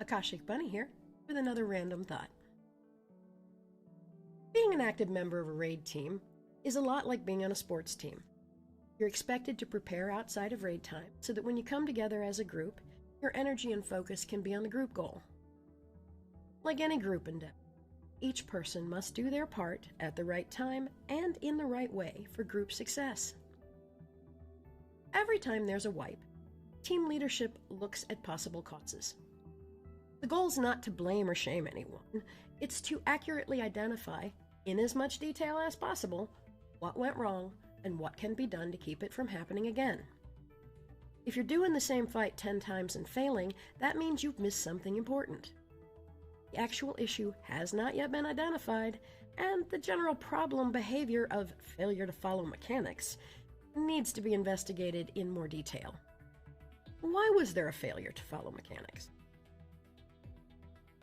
Akashic Bunny here with another random thought. Being an active member of a raid team is a lot like being on a sports team. You're expected to prepare outside of raid time so that when you come together as a group, your energy and focus can be on the group goal. Like any group endeavor, each person must do their part at the right time and in the right way for group success. Every time there's a wipe, team leadership looks at possible causes. The goal is not to blame or shame anyone, it's to accurately identify, in as much detail as possible, what went wrong and what can be done to keep it from happening again. If you're doing the same fight 10 times and failing, that means you've missed something important. The actual issue has not yet been identified, and the general problem behavior of failure to follow mechanics needs to be investigated in more detail. Why was there a failure to follow mechanics?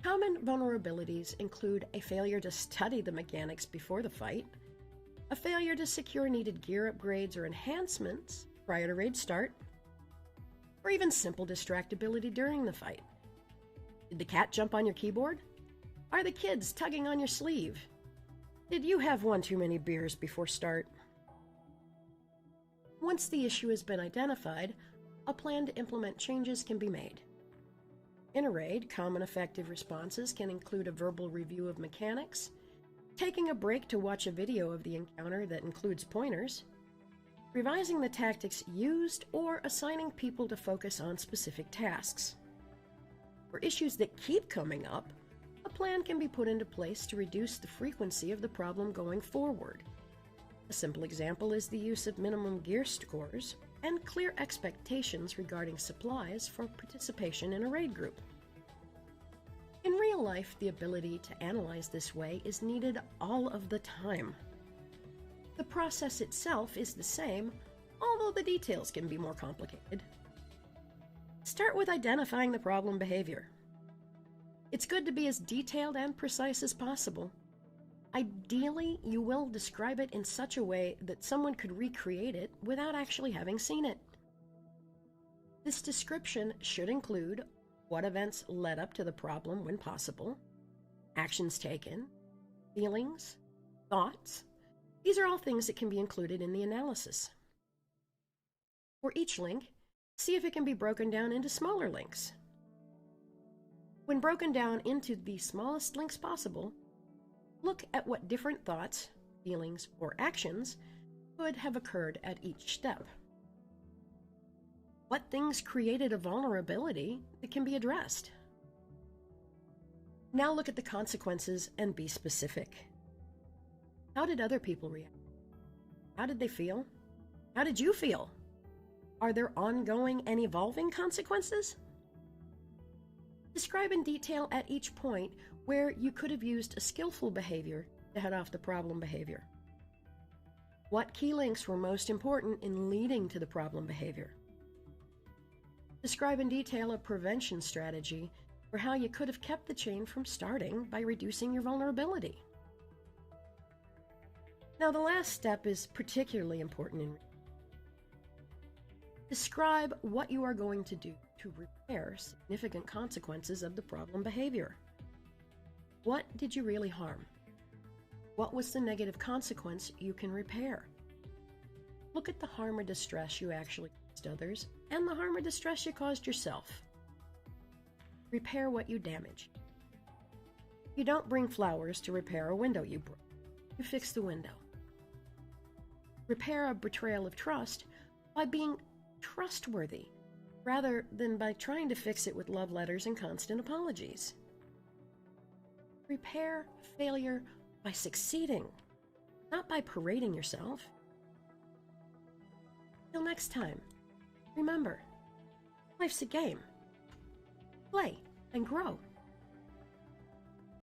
Common vulnerabilities include a failure to study the mechanics before the fight, a failure to secure needed gear upgrades or enhancements prior to raid start, or even simple distractibility during the fight. Did the cat jump on your keyboard? Are the kids tugging on your sleeve? Did you have one too many beers before start? Once the issue has been identified, a plan to implement changes can be made. In a raid, common effective responses can include a verbal review of mechanics, taking a break to watch a video of the encounter that includes pointers, revising the tactics used, or assigning people to focus on specific tasks. For issues that keep coming up, a plan can be put into place to reduce the frequency of the problem going forward. A simple example is the use of minimum gear scores and clear expectations regarding supplies for participation in a raid group. In real life, the ability to analyze this way is needed all of the time. The process itself is the same, although the details can be more complicated. Start with identifying the problem behavior. It's good to be as detailed and precise as possible. Ideally, you will describe it in such a way that someone could recreate it without actually having seen it. This description should include what events led up to the problem when possible, actions taken, feelings, thoughts. These are all things that can be included in the analysis. For each link, see if it can be broken down into smaller links. When broken down into the smallest links possible, look at what different thoughts, feelings, or actions could have occurred at each step. What things created a vulnerability that can be addressed? Now look at the consequences and be specific. How did other people react? How did they feel? How did you feel? Are there ongoing and evolving consequences? Describe in detail at each point where you could have used a skillful behavior to head off the problem behavior. What key links were most important in leading to the problem behavior? Describe in detail a prevention strategy for how you could have kept the chain from starting by reducing your vulnerability. Now, the last step is particularly important. Describe what you are going to do to repair significant consequences of the problem behavior. What did you really harm? What was the negative consequence you can repair? Look at the harm or distress you actually caused others and the harm or distress you caused yourself. Repair what you damaged. You don't bring flowers to repair a window you broke. You fix the window. Repair a betrayal of trust by being trustworthy, rather than by trying to fix it with love letters and constant apologies. Repair failure by succeeding, not by parading yourself. Till next time, remember, life's a game. Play and grow.